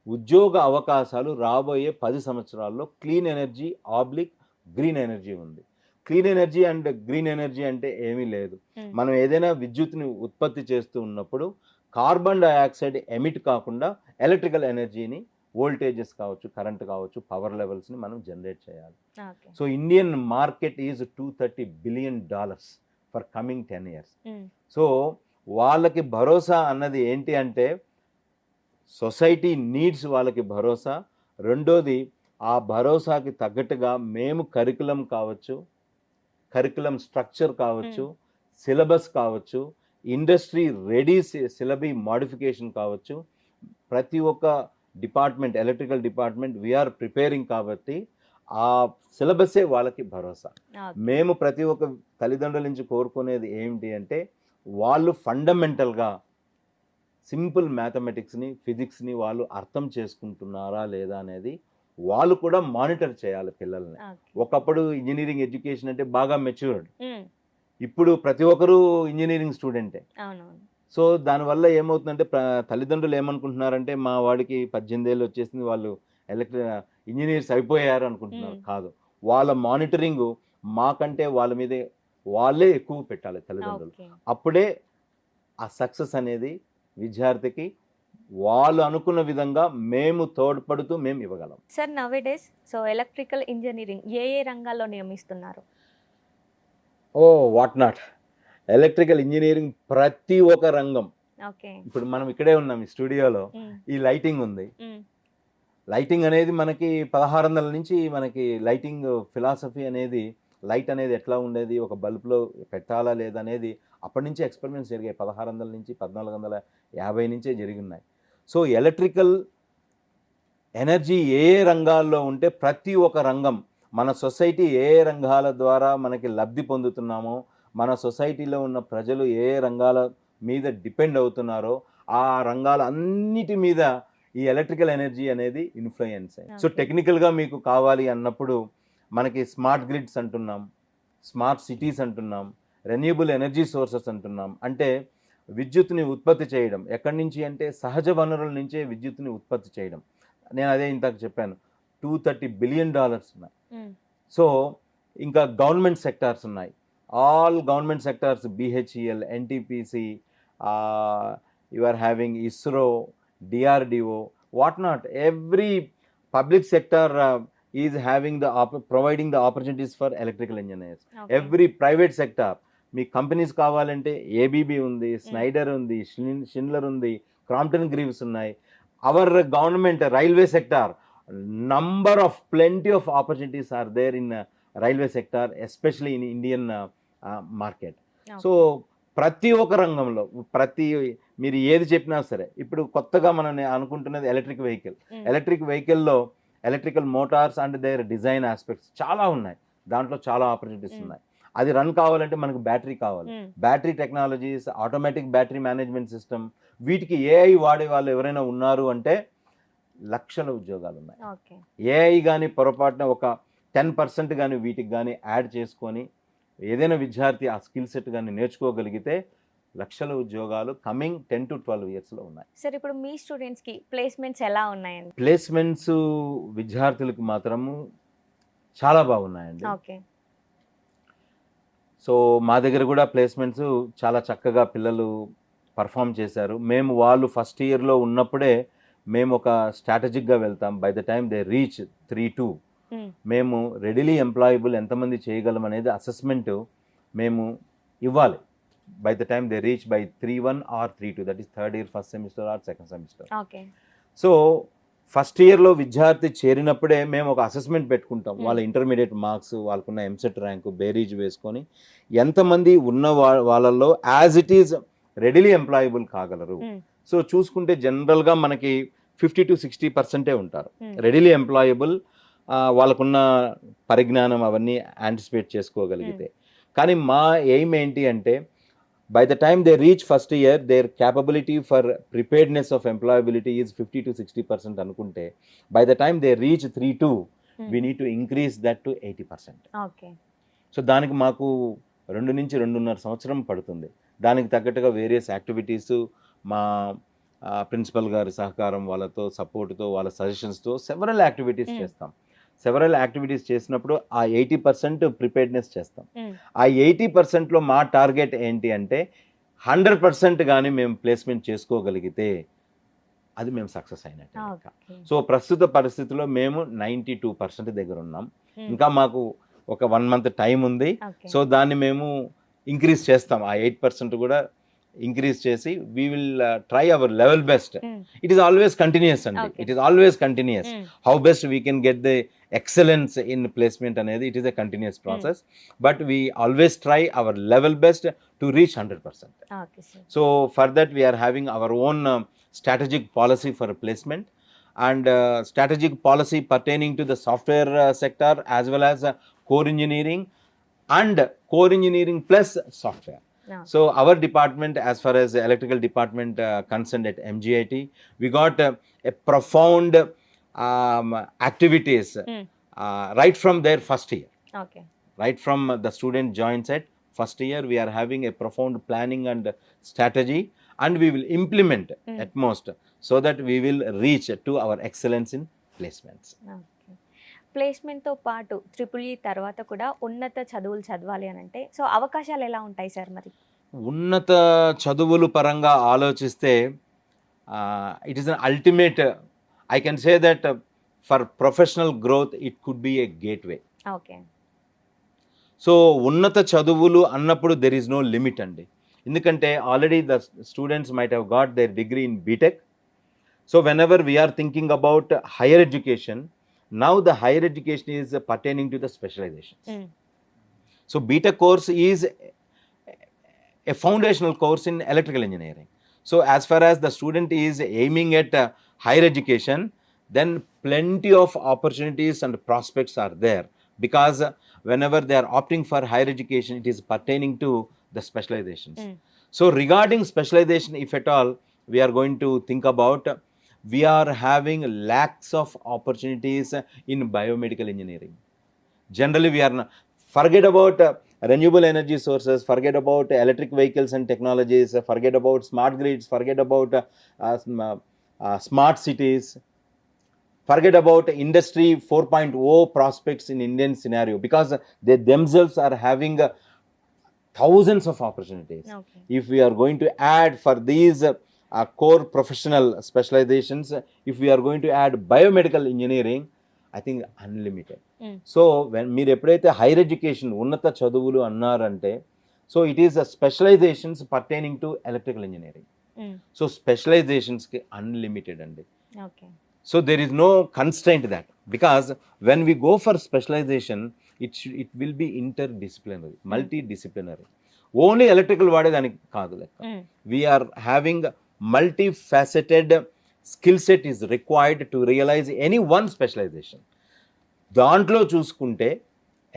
ఉద్యోగ అవకాశాలు రాబోయే 10 సంవత్సరాల్లో క్లీన్ ఎనర్జీ గ్రీన్ ఎనర్జీ ఉంది. Clean energy and green energy అంటే ఏమీ లేదు. మనం ఏదైనా విద్యుత్ని ఉత్పత్తి చేస్తూ ఉన్నప్పుడు కార్బన్ డైఆక్సైడ్ ఎమిట్ కాకుండా ఎలక్ట్రికల్ ఎనర్జీని, వోల్టేజెస్ కావచ్చు, కరెంట్ కావచ్చు, పవర్ లెవెల్స్ని మనం జనరేట్ చేయాలి. So Indian market is $230 billion for coming 10 years. So వాళ్ళకి భరోసా అన్నది ఏంటి అంటే సొసైటీ నీడ్స్ వాళ్ళకి భరోసా. రెండోది ఆ భరోసాకి తగ్గట్టుగా మేము కరికులం కావచ్చు, కరికులం స్ట్రక్చర్ కావచ్చు, సిలబస్ కావచ్చు, ఇండస్ట్రీ రెడీ సిలబీ మోడిఫికేషన్ కావచ్చు, ప్రతి ఒక్క department, electrical department we are preparing కాబట్టి ఆ సిలబసే వాళ్ళకి భరోసా. మేము ప్రతి ఒక్క తల్లిదండ్రుల నుంచి కోరుకునేది ఏమిటి అంటే వాళ్ళు ఫండమెంటల్గా సింపుల్ మ్యాథమెటిక్స్ని, ఫిజిక్స్ని వాళ్ళు అర్థం చేసుకుంటున్నారా లేదా అనేది వాళ్ళు కూడా మానిటర్ చేయాలి పిల్లల్ని. ఒకప్పుడు ఇంజనీరింగ్ ఎడ్యుకేషన్ అంటే బాగా మెచ్యూర్డ్, ఇప్పుడు ప్రతి ఒక్కరూ ఇంజనీరింగ్ స్టూడెంటే. సో దానివల్ల ఏమవుతుందంటే తల్లిదండ్రులు ఏమనుకుంటున్నారంటే మా వాడికి 18 ఏళ్ళు వచ్చేసింది, వాళ్ళు ఇంజనీర్స్ అయిపోయారు అనుకుంటున్నారు. కాదు, వాళ్ళ మానిటరింగ్ మాకంటే వాళ్ళ మీదే వాళ్ళే ఎక్కువ పెట్టాలి తల్లిదండ్రులు. అప్పుడే ఆ సక్సెస్ అనేది విద్యార్థికి వాళ్ళు అనుకున్న విధంగా మేము తోడ్పడుతూ మేము ఇవ్వగలం. Sir nowadays so electrical engineering ఏ రంగాల్లో నియమిస్తున్నారు? Oh what not, electrical engineering ప్రతి ఒక్క రంగం. ఓకే. ఇప్పుడు మనం ఇక్కడే ఉన్నాం ఈ స్టూడియోలో, ఈ లైటింగ్ ఉంది. లైటింగ్ అనేది మనకి 1600 నుంచి మనకి లైటింగ్ ఫిలాసఫీ అనేది, లైట్ అనేది ఎట్లా ఉండేది, ఒక బల్బ్లో పెట్టాలా లేదా అనేది అప్పటి నుంచి ఎక్స్పెరిమెంట్స్ జరిగాయి. 1600 నుంచి 1450 నుంచే జరిగి ఉన్నాయి. సో ఎలక్ట్రికల్ ఎనర్జీ ఏ రంగాల్లో ఉంటే ప్రతి ఒక్క రంగం, మన సొసైటీ ఏ రంగాల ద్వారా మనకి లబ్ధి పొందుతున్నామో, మన సొసైటీలో ఉన్న ప్రజలు ఏ రంగాల మీద డిపెండ్ అవుతున్నారో ఆ రంగాల అన్నిటి మీద ఈ ఎలక్ట్రికల్ ఎనర్జీ అనేది ఇన్ఫ్లుయెన్స్ అయ్యింది. సో టెక్నికల్గా మీకు కావాలి అన్నప్పుడు మనకి స్మార్ట్ గ్రిడ్స్ అంటున్నాం, స్మార్ట్ సిటీస్ అంటున్నాం, రెన్యూబుల్ ఎనర్జీ సోర్సెస్ అంటున్నాం. అంటే విద్యుత్ని ఉత్పత్తి చేయడం ఎక్కడి నుంచి అంటే సహజ వనరుల నుంచే విద్యుత్ని ఉత్పత్తి చేయడం. నేను అదే ఇంతకు చెప్పాను, $230 బిలియన్ ఉన్నాయి. సో ఇంకా గవర్నమెంట్ సెక్టార్స్ ఉన్నాయి, all government sectors, BHEL, NTPC, you are having ISRO, DRDO, what not. Every public sector is having providing the opportunities for electrical engineers. Okay. Every private sector, me companies కావాలంటే ABB ఉంది, Schneider ఉంది, షిన్లర్ ఉంది, Crompton Greaves ఉన్నాయి. Our government railway sector, number of plenty of opportunities are there in railway sector, especially in Indian market. Okay. So ప్రతి ఒక్క రంగంలో మీరు ఏది చెప్పినా సరే, ఇప్పుడు కొత్తగా మనం అనుకుంటున్నది ఎలక్ట్రిక్ వెహికల్లో electrical motors and their design aspects చాలా ఉన్నాయి, దాంట్లో చాలా ఆపర్చునిటీస్ ఉన్నాయి. అది రన్ కావాలంటే మనకు బ్యాటరీ కావాలి, battery technologies, automatic battery management system, వీటికి AI వాడే వాళ్ళు ఎవరైనా ఉన్నారు అంటే లక్షల ఉద్యోగాలు ఉన్నాయి. AI కానీ పొరపాటున ఒక 10% కానీ వీటికి కానీ యాడ్ చేసుకొని ఏదైనా విద్యార్థి ఆ స్కిల్ సెట్ కానీ నేర్చుకోగలిగితే లక్షల ఉద్యోగాలు కమింగ్ 10 to 12 ఇయర్స్లో ఉన్నాయి. సార్ ఇప్పుడు మీ స్టూడెంట్స్కి ప్లేస్మెంట్స్ ఎలా ఉన్నాయండి? ప్లేస్మెంట్స్ విద్యార్థులకు మాత్రము చాలా బాగున్నాయండి. ఓకే. సో మా దగ్గర కూడా ప్లేస్మెంట్స్ చాలా చక్కగా పిల్లలు పర్ఫామ్ చేశారు. మేము వాళ్ళు ఫస్ట్ ఇయర్లో ఉన్నప్పుడే మేము ఒక స్ట్రాటజిక్గా వెళ్తాం. By the time they reach 3-2 మేము రెడీలీ ఎంప్లాయబుల్ ఎంతమంది చేయగలం అనేది అసెస్మెంట్ మేము ఇవ్వాలి. By the time they reach by 3-1 or 3-2, that is third year first semester or second semester. So first ఇయర్లో విద్యార్థి చేరినప్పుడే మేము ఒక అసెస్మెంట్ పెట్టుకుంటాం. వాళ్ళ ఇంటర్మీడియట్ మార్క్స్, వాళ్ళకున్న ఎంసెట్ ర్యాంకు బేరీజ్ వేసుకొని ఎంతమంది ఉన్న వాళ్ళల్లో as it is readily employable కాగలరు. సో చూసుకుంటే జనరల్గా మనకి 50 to 60% ఉంటారు రెడీలీ ఎంప్లాయబుల్, వాళ్ళకున్న పరిజ్ఞానం అవన్నీ యాంటిసిపేట్ చేసుకోగలిగితే. కానీ మా ఎయిమ్ ఏంటి అంటే by the time they reach first year their capability for preparedness of employability is 50 to 60% అనుకుంటే by the time they reach 3-2 we need to increase that to 80%. So దానికి మాకు 2 నుంచి 2.5 సంవత్సరం పడుతుంది. దానికి తగ్గట్టుగా వేరియస్ యాక్టివిటీస్, మా ప్రిన్సిపల్ గారి సహకారం, వాళ్ళతో సపోర్ట్తో, వాళ్ళ సజెషన్స్తో సెవరల్ యాక్టివిటీస్ చేస్తాం. సెవరల్ యాక్టివిటీస్ చేసినప్పుడు ఆ 80% ప్రిపేర్డ్నెస్ చేస్తాం. ఆ 80%లో మా టార్గెట్ ఏంటి అంటే 100% కానీ మేము ప్లేస్మెంట్ చేసుకోగలిగితే అది మేము సక్సెస్ అయినట్టు. సో ప్రస్తుత పరిస్థితిలో మేము 92% దగ్గర ఉన్నాం. ఇంకా మాకు ఒక 1 month టైం ఉంది. సో దాన్ని మేము ఇంక్రీజ్ చేస్తాం. ఆ 8% కూడా ఇంక్రీజ్ చేసి we will try our level best. It is always continuous అండి, it is always continuous. How best we can get the excellence in placement అనేది it is a continuous process, but we always try our level best to reach 100%. So for that we are having our own strategic policy for placement and strategic policy pertaining to the software sector as well as core engineering and core engineering plus software. So our department, as far as the electrical department concerned at MGIT, we got a profound activities right from their first year. Right from the student joins at first year, we are having a profound planning and strategy, and we will implement at most so that we will reach to our excellence in placements. ప్లేస్మెంట్తో పాటు EEE తర్వాత కూడా ఉన్నత చదువులు చదవాలి అని అంటే so అవకాశాలు ఎలా ఉంటాయి సార్? మరి ఉన్నత చదువులు పరంగా ఆలోచిస్తే it is an ultimate, I can say that for professional growth it could be a gateway. Okay. So ఉన్నత చదువులు అన్నప్పుడు దెర్ ఈస్ నో లిమిట్ అండి. ఎందుకంటే already the students might have got their degree in BTech. So whenever we are thinking about higher education, now the higher education is pertaining to the specializations. So BTech course is a foundational course in electrical engineering. So as far as the student is aiming at higher education, then plenty of opportunities and prospects are there, because whenever they are opting for higher education, it is pertaining to the specializations. So regarding specialization, if at all we are going to think about, we are having lakhs of opportunities in biomedical engineering. Generally we are forget about renewable energy sources, forget about electric vehicles and technologies, forget about smart grids, forget about smart cities, forget about industry 4.0 prospects in Indian scenario, because they themselves are having thousands of opportunities. Okay. If we are going to add for these core professional specializations, if we are going to add biomedical engineering, I think unlimited. So మీరు ఎప్పుడైతే higher education ఉన్నత చదువులు అన్నారంటే, so it is specializations pertaining to electrical engineering. So స్పెషలైజేషన్స్కి unlimited అండి. Okay. So there is no constraint that, because when we go for specialization it will be interdisciplinary, multidisciplinary. Only electrical వాడేదానికి కాదు లెక్క. We are having multifaceted skill set is required to realize any one specialization. దాంట్లో చూసుకుంటే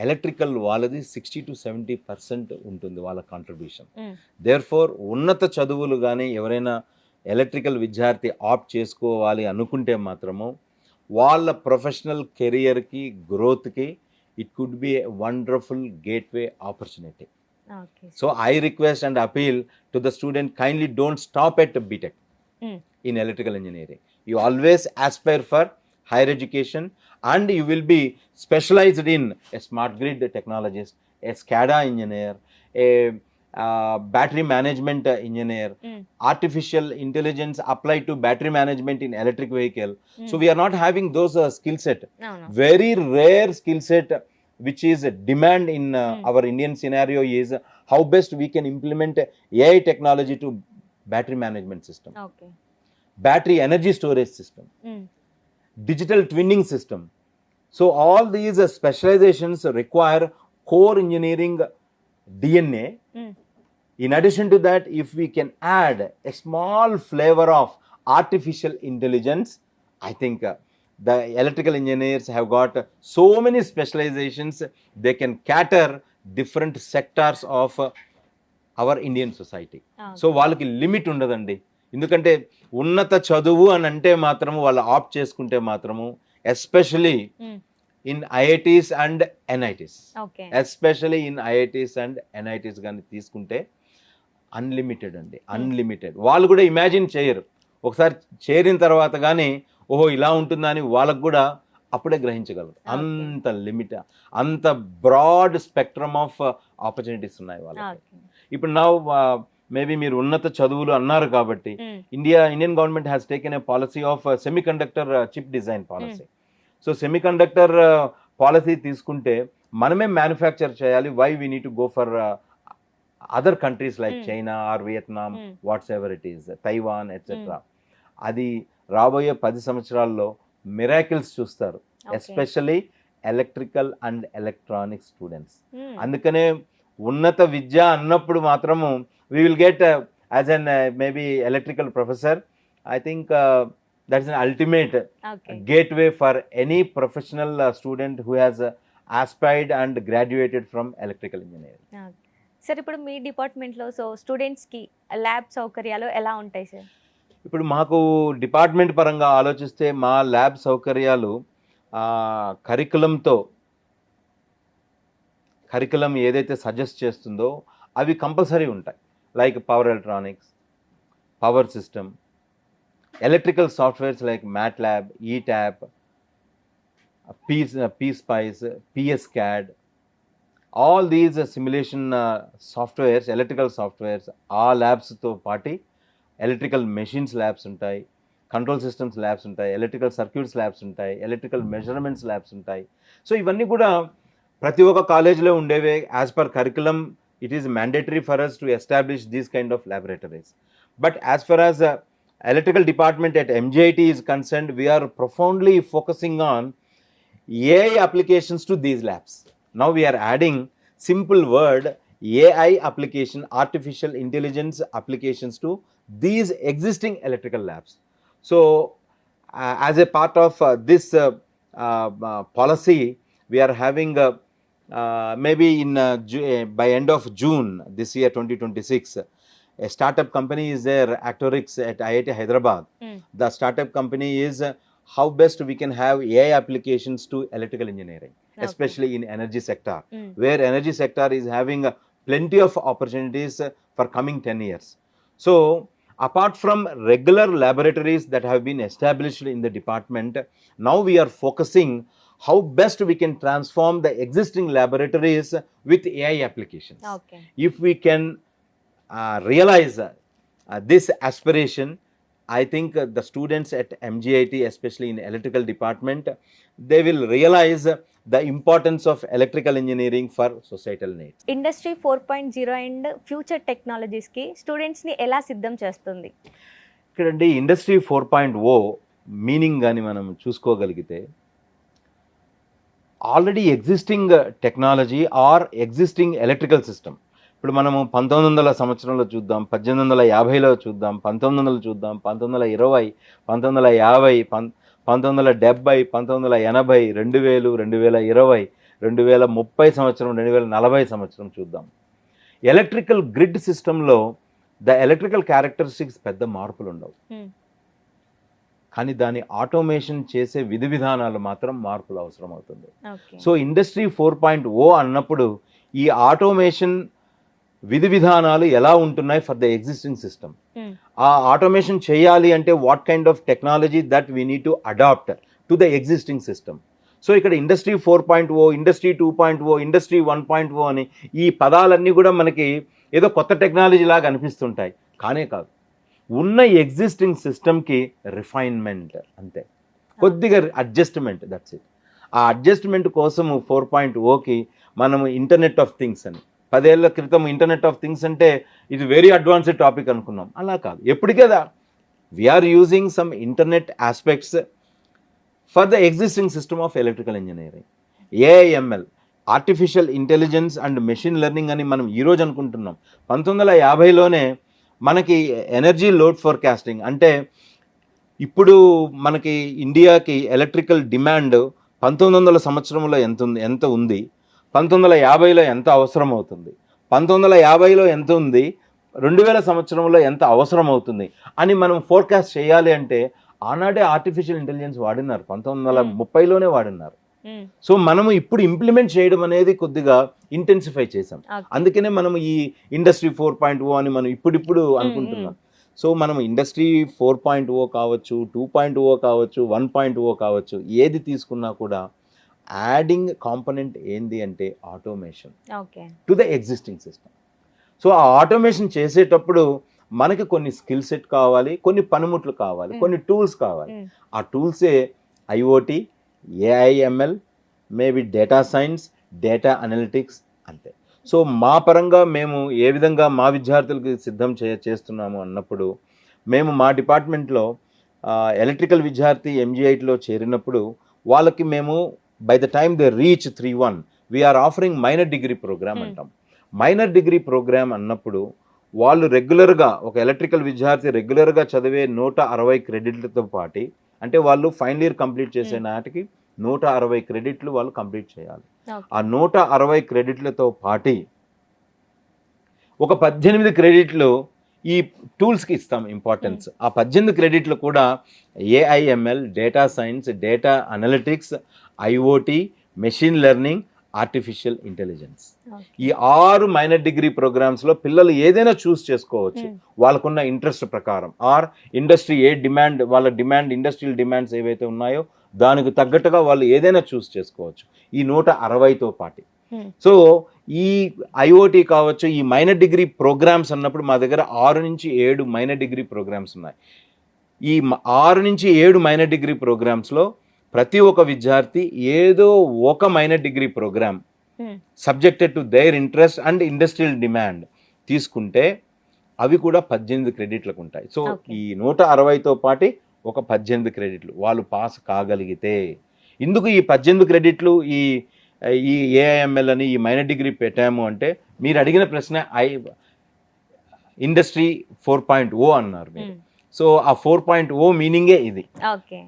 electrical వాళ్ళది 60-70% ఉంటుంది వాళ్ళ contribution. There four ఉన్నత చదువులు కానీ ఎవరైనా ఎలక్ట్రికల్ విద్యార్థి ఆప్ట్ చేసుకోవాలి అనుకుంటే మాత్రము వాళ్ళ ప్రొఫెషనల్ కెరియర్కి గ్రోత్కి it could be a wonderful gateway opportunity. So I request and appeal to the student, kindly don't stop at BTech in electrical engineering. You always aspire for higher education, and you will be specialized in a smart grid technologist, a SCADA engineer, a battery management engineer, artificial intelligence applied to battery management in electric vehicle. So we are not having those skill set. No. Very rare skill set which is demand in our Indian scenario is how best we can implement AI technology to battery management system. Okay. Battery energy storage system, digital twinning system. So all these specializations require core engineering DNA. In addition to that, if we can add a small flavor of artificial intelligence, I think the electrical engineers have got so many specializations, they can cater different sectors of our Indian society. So వాళ్ళకి limit ఉండదండి. ఎందుకంటే ఉన్నత చదువు అని అంటే మాత్రము వాళ్ళు opt చేసుకుంటే మాత్రము, especially in IITs and NITs, especially in IITs and NITs కానీ తీసుకుంటే అన్లిమిటెడ్ అండి, అన్లిమిటెడ్. వాళ్ళు కూడా ఇమాజిన్ చేయరు, ఒకసారి చేరిన తర్వాత కానీ ఓహో ఇలా ఉంటుందని వాళ్ళకు కూడా అప్పుడే గ్రహించగలరు. అంత లిమిట్, అంత బ్రాడ్ స్పెక్ట్రమ్ ఆఫ్ ఆపర్చునిటీస్ ఉన్నాయి వాళ్ళకి. ఇప్పుడు నా మేబీ మీరు ఉన్నత చదువులు అన్నారు కాబట్టి, Indian government has taken a policy of semiconductor chip design policy. So semiconductor policy తీసుకుంటే మనమే మ్యానుఫ్యాక్చర్ చేయాలి. Why we need to go for other countries like China or Vietnam, what's ever it is, Taiwan etcetera. అది రాబోయే 10 సంవత్సరాల్లో miracles చూస్తారు, especially electrical and electronic students. అందుకనే ఉన్నత విద్య అన్నప్పుడు మాత్రము we will get as an maybe electrical professor. I think that's an ultimate gateway for any professional student who has aspired and graduated from electrical engineering. Sir, ఇప్పుడు మీ డిపార్ట్మెంట్లో so స్టూడెంట్స్కి lab సౌకర్యాలు ఎలా ఉంటాయి సార్? ఇప్పుడు మాకు డిపార్ట్మెంట్ పరంగా ఆలోచిస్తే మా ల్యాబ్ సౌకర్యాలు కరికులం ఏదైతే సజెస్ట్ చేస్తుందో అవి కంపల్సరీ ఉంటాయి. Like power electronics, power system, electrical softwares like MATLAB, ETAP, PSpice, PSCAD, all these simulation softwares, electrical softwares, ఆ ల్యాబ్స్తో పాటు ఎలక్ట్రికల్ మెషిన్స్ ల్యాబ్స్ ఉంటాయి, కంట్రోల్ సిస్టమ్స్ ల్యాబ్స్ ఉంటాయి, ఎలక్ట్రికల్ సర్క్యూట్స్ ల్యాబ్స్ ఉంటాయి, ఎలక్ట్రికల్ మెజర్మెంట్స్ ల్యాబ్స్ ఉంటాయి. So ఇవన్నీ కూడా ప్రతి ఒక్క కాలేజ్లో ఉండేవే. As per curriculum it is mandatory for us to establish these kind of laboratories. But as far as electrical department at MJIT is concerned, we are profoundly focusing on AI applications to these labs. Now we are adding simple word AI application, artificial intelligence applications to these existing electrical labs. So as a part of this policy, we are having maybe in by end of June this year 2026, a startup company is there, Actorix at IIT Hyderabad. The startup company is how best we can have AI applications to electrical engineering, especially in energy sector, where energy sector is having plenty of opportunities for coming 10 years. So apart from regular laboratories that have been established in the department, now we are focusing how best we can transform the existing laboratories with AI applications. Okay. If we can realize this aspiration, I think the students at MGIT, especially in electrical department, they will realize the importance of electrical engineering for societal needs. Industry 4.0 and future టెక్నాలజీస్కి స్టూడెంట్స్ని ఎలా సిద్ధం చేస్తుంది? ఇక్కడండి industry 4.0 meaning కానీ మనం చూసుకోగలిగితే, already existing technology or existing electrical system. ఇప్పుడు మనము 1900 సంవత్సరంలో చూద్దాం, 1850లో చూద్దాం, 1900 చూద్దాం, 1920, 1950, 1970, 1980, 2000, 2020, 2030 సంవత్సరం, 2040 సంవత్సరం చూద్దాం. ఎలక్ట్రికల్ గ్రిడ్ సిస్టంలో ద ఎలక్ట్రికల్ క్యారెక్టరిస్టిక్స్ పెద్ద మార్పులు ఉండవు, కానీ దాని ఆటోమేషన్ చేసే విధి విధానాలు మాత్రం మార్పులు అవసరం అవుతుంది. సో ఇండస్ట్రీ 4.0 అన్నప్పుడు ఈ ఆటోమేషన్ విధి విధానాలు ఎలా ఉంటున్నాయి ఫర్ ద ఎగ్జిస్టింగ్ సిస్టమ్, ఆ ఆటోమేషన్ చేయాలి అంటే what kind of technology that we need to adapt to the existing system. So ఇక్కడ ఇండస్ట్రీ 4.0, ఇండస్ట్రీ 2.0, ఇండస్ట్రీ 1.0 అని ఈ పదాలన్నీ కూడా మనకి ఏదో కొత్త టెక్నాలజీ లాగా అనిపిస్తుంటాయి, కానే కాదు. ఉన్న ఎగ్జిస్టింగ్ సిస్టమ్కి రిఫైన్మెంట్, అంతే, కొద్దిగా అడ్జస్ట్మెంట్, దట్స్ ఇట్. ఆ అడ్జస్ట్మెంట్ కోసము 4.0కి మనము ఇంటర్నెట్ ఆఫ్ థింగ్స్ అని, 10 ఏళ్ల క్రితం ఇంటర్నెట్ ఆఫ్ థింగ్స్ అంటే ఇది వెరీ అడ్వాన్స్డ్ టాపిక్ అనుకున్నాం. అలా కాదు, ఎప్పటికేదా we are using some internet aspects for the existing system of electrical engineering. AIML, artificial intelligence and machine learning అని మనం ఈరోజు అనుకుంటున్నాం. 1950లోనే మనకి ఎనర్జీ లోడ్ ఫోర్కాస్టింగ్ అంటే, ఇప్పుడు మనకి ఇండియాకి ఎలక్ట్రికల్ డిమాండ్ 1900 సంవత్సరంలో ఎంత ఉంది, 1950లో ఎంత అవసరం అవుతుంది, 1950లో ఎంత ఉంది, 2000 సంవత్సరంలో ఎంత అవసరం అవుతుంది అని మనం ఫోర్కాస్ట్ చేయాలి అంటే ఆనాడే ఆర్టిఫిషియల్ ఇంటెలిజెన్స్ వాడినారు, 1930లోనే వాడినారు. సో మనము ఇప్పుడు ఇంప్లిమెంట్ చేయడం అనేది కొద్దిగా ఇంటెన్సిఫై చేసాం. అందుకనే మనం ఈ ఇండస్ట్రీ 4.0 అని మనం ఇప్పుడు అనుకుంటున్నాం. సో మనం ఇండస్ట్రీ 4.0 కావచ్చు, 2.0 కావచ్చు, 1.0 కావచ్చు, ఏది తీసుకున్నా కూడా యాడింగ్ కాంపోనెంట్ ఏంది అంటే automation to the existing system. So ఆ ఆటోమేషన్ చేసేటప్పుడు మనకి కొన్ని స్కిల్ సెట్ కావాలి, కొన్ని పనిముట్లు కావాలి, కొన్ని టూల్స్ కావాలి. ఆ టూల్సే IoT, AIML, maybe data science, data analytics, అంతే. సో మా పరంగా మేము ఏ విధంగా మా విద్యార్థులకి సిద్ధం చేస్తున్నాము అన్నప్పుడు, మేము మా డిపార్ట్మెంట్లో ఎలక్ట్రికల్ విద్యార్థి ఎంజీఐటీలో చేరినప్పుడు వాళ్ళకి మేము by the time they reach 3-1 we are offering minor degree program అంటాం. మైనర్ డిగ్రీ ప్రోగ్రామ్ అన్నప్పుడు వాళ్ళు రెగ్యులర్గా, ఒక ఎలక్ట్రికల్ విద్యార్థి రెగ్యులర్గా చదివే 160 క్రెడిట్లతో పాటు, అంటే వాళ్ళు ఫైనల్ ఇయర్ కంప్లీట్ చేసే నాటికి 160 క్రెడిట్లు వాళ్ళు కంప్లీట్ చేయాలి. ఆ 160 క్రెడిట్లతో పాటు ఒక 18 క్రెడిట్లు ఈ టూల్స్కి ఇస్తాం ఇంపార్టెన్స్. ఆ 18 క్రెడిట్లు కూడా AIML, data science, data analytics, IoT, machine learning, artificial intelligence. ఈ 6 మైనర్ డిగ్రీ ప్రోగ్రామ్స్లో పిల్లలు ఏదైనా చూస్ చేసుకోవచ్చు వాళ్ళకున్న ఇంట్రెస్ట్ ప్రకారం, ఆర్ ఇండస్ట్రీ ఏ డిమాండ్, వాళ్ళ డిమాండ్, ఇండస్ట్రియల్ డిమాండ్స్ ఏవైతే ఉన్నాయో దానికి తగ్గట్టుగా వాళ్ళు ఏదైనా చూస్ చేసుకోవచ్చు ఈ 160తో పాటు. సో ఈ ఐఓటీ కావచ్చు, ఈ మైనర్ డిగ్రీ ప్రోగ్రామ్స్ అన్నప్పుడు మా దగ్గర 6 నుంచి 7 మైనర్ డిగ్రీ ప్రోగ్రామ్స్ ఉన్నాయి. ఈ 6 నుంచి 7 మైనర్ డిగ్రీ ప్రోగ్రామ్స్లో ప్రతి ఒక్క విద్యార్థి ఏదో ఒక minor degree program subjected to their interest and industrial demand తీసుకుంటే అవి కూడా 18 క్రెడిట్లకు ఉంటాయి. సో ఈ 160తో పాటు ఒక 18 క్రెడిట్లు వాళ్ళు పాస్ కాగలిగితే, ఇందుకు ఈ 18 క్రెడిట్లు ఈ ఏఐఎంఎల్ అని ఈ మైనర్ డిగ్రీ పెట్టాము అంటే, మీరు అడిగిన ప్రశ్న ఇండస్ట్రీ 4.0 అన్నారు మీరు. సో ఆ 4.0 మీనింగే ఇది.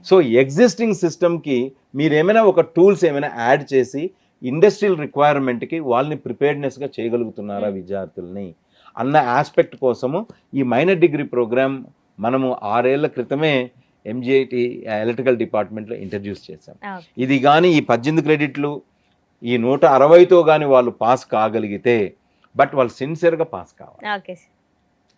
సో ఎగ్జిస్టింగ్ సిస్టమ్కి మీరు ఏమైనా ఒక టూల్స్ ఏమైనా యాడ్ చేసి ఇండస్ట్రియల్ రిక్వైర్మెంట్కి వాళ్ళని ప్రిపేర్డ్నెస్గా చేయగలుగుతున్నారా విద్యార్థుల్ని అన్న ఆస్పెక్ట్ కోసము ఈ మైనర్ డిగ్రీ ప్రోగ్రామ్ మనము 6 ఏళ్ల క్రితమే ఎంజిఐటి ఎలక్ట్రికల్ డిపార్ట్మెంట్లో ఇంట్రడ్యూస్ చేశాం. ఇది కానీ ఈ 18 క్రెడిట్లు ఈ 160తో కానీ వాళ్ళు పాస్ కాగలిగితే, బట్ వాళ్ళు సిన్సియర్గా పాస్ కావాలి.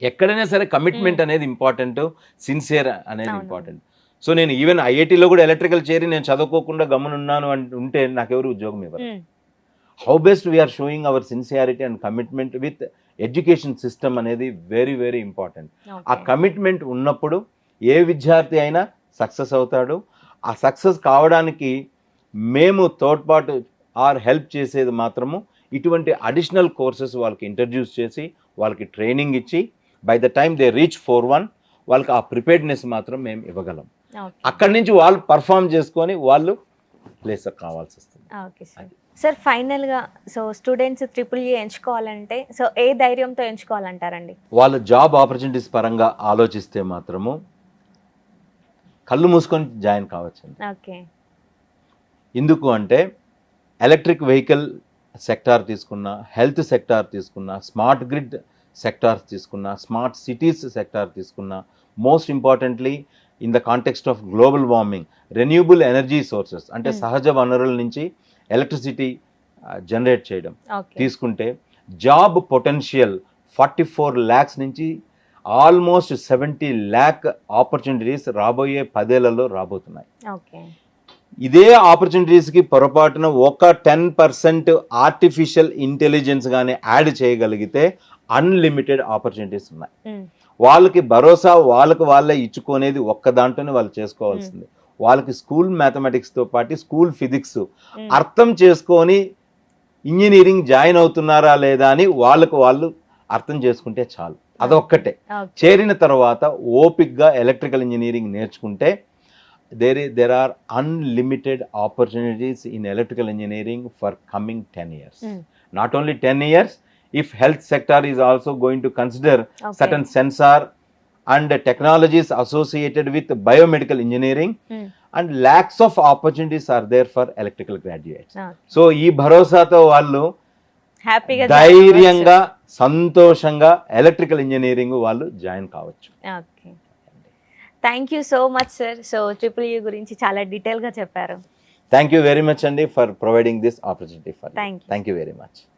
ఎక్కడైనా సరే కమిట్మెంట్ అనేది ఇంపార్టెంట్, సిన్సియర్ అనేది ఇంపార్టెంట్. సో నేను ఈవెన్ ఐఐటీలో కూడా ఎలక్ట్రికల్ చేరి నేను చదువుకోకుండా గమనున్నాను ఉంటే నాకెవరు ఉద్యోగం ఇవ్వరు. How best we are showing our sincerity and commitment with education system అనేది వెరీ వెరీ ఇంపార్టెంట్. ఆ కమిట్మెంట్ ఉన్నప్పుడు ఏ విద్యార్థి అయినా సక్సెస్ అవుతాడు. ఆ సక్సెస్ కావడానికి మేము తోడ్పాటు ఆర్ హెల్ప్ చేసేది మాత్రము ఇటువంటి అడిషనల్ కోర్సెస్ వాళ్ళకి ఇంట్రడ్యూస్ చేసి వాళ్ళకి ట్రైనింగ్ ఇచ్చి by the time they reach 4-1 వాళ్ళకి ఆ ప్రిపేర్డ్నెస్ మాత్రం మేము ఇవ్వగలం. అక్కడి నుంచి వాళ్ళు పర్ఫామ్ చేసుకొని వాళ్ళు ప్లేసర్ కావాల్సి వస్తుంది. సార్ ఫైనల్గా సో స్టూడెంట్స్ EEE ఎంచుకోవాలంటే సో ఏ ధైర్యంతో ఎంచుకోవాలంటారండి? వాళ్ళ జాబ్ ఆపర్చునిటీస్ పరంగా ఆలోచిస్తే మాత్రము కళ్ళు మూసుకొని జాయిన్ కావచ్చండి. ఎందుకు అంటే ఎలక్ట్రిక్ వెహికల్ సెక్టార్ తీసుకున్నా, హెల్త్ సెక్టార్ తీసుకున్నా, స్మార్ట్ గ్రిడ్ సెక్టార్స్ తీసుకున్నా, స్మార్ట్ సిటీస్ సెక్టార్ తీసుకున్నా, most importantly in the context of global warming renewable energy sources అంటే సహజ వనరుల నుంచి ఎలక్ట్రిసిటీ జనరేట్ చేయడం తీసుకుంటే జాబ్ పొటెన్షియల్ 44 lakhs నుంచి ఆల్మోస్ట్ 70 lakh ఆపర్చునిటీస్ రాబోయే 10 ఏళ్లలో రాబోతున్నాయి. ఇదే ఆపర్చునిటీస్కి పొరపాటున ఒక 10% ఆర్టిఫిషియల్ ఇంటెలిజెన్స్ కానీ యాడ్ చేయగలిగితే అన్లిమిటెడ్ ఆపర్చునిటీస్ ఉన్నాయి. వాళ్ళకి భరోసా వాళ్ళకి వాళ్ళే ఇచ్చుకునేది ఒక్క దాంట్లోనే వాళ్ళు చేసుకోవాల్సింది. వాళ్ళకి స్కూల్ మ్యాథమెటిక్స్తో పాటు స్కూల్ ఫిజిక్స్ అర్థం చేసుకొని ఇంజనీరింగ్ జాయిన్ అవుతున్నారా లేదా అని వాళ్ళకు వాళ్ళు అర్థం చేసుకుంటే చాలు. అదొక్కటే. చేరిన తర్వాత ఓపిక్గా ఎలక్ట్రికల్ ఇంజనీరింగ్ నేర్చుకుంటే there are unlimited opportunities in electrical engineering for coming 10 years. Not only 10 years, if health sector is also going to consider certain sensor and technologies associated with biomedical engineering, and lakhs of opportunities are there for electrical graduates. So ee bharosato vallu హ్యాపీగా ధైర్యంగా సంతోషంగా electrical engineering వాళ్ళు join కావచ్చు. Thank you so much sir. So EEE గురించి చాలా డీటెయిల్గా చెప్పారు. Thank you very much అండి for providing this opportunity for. Thank you very much.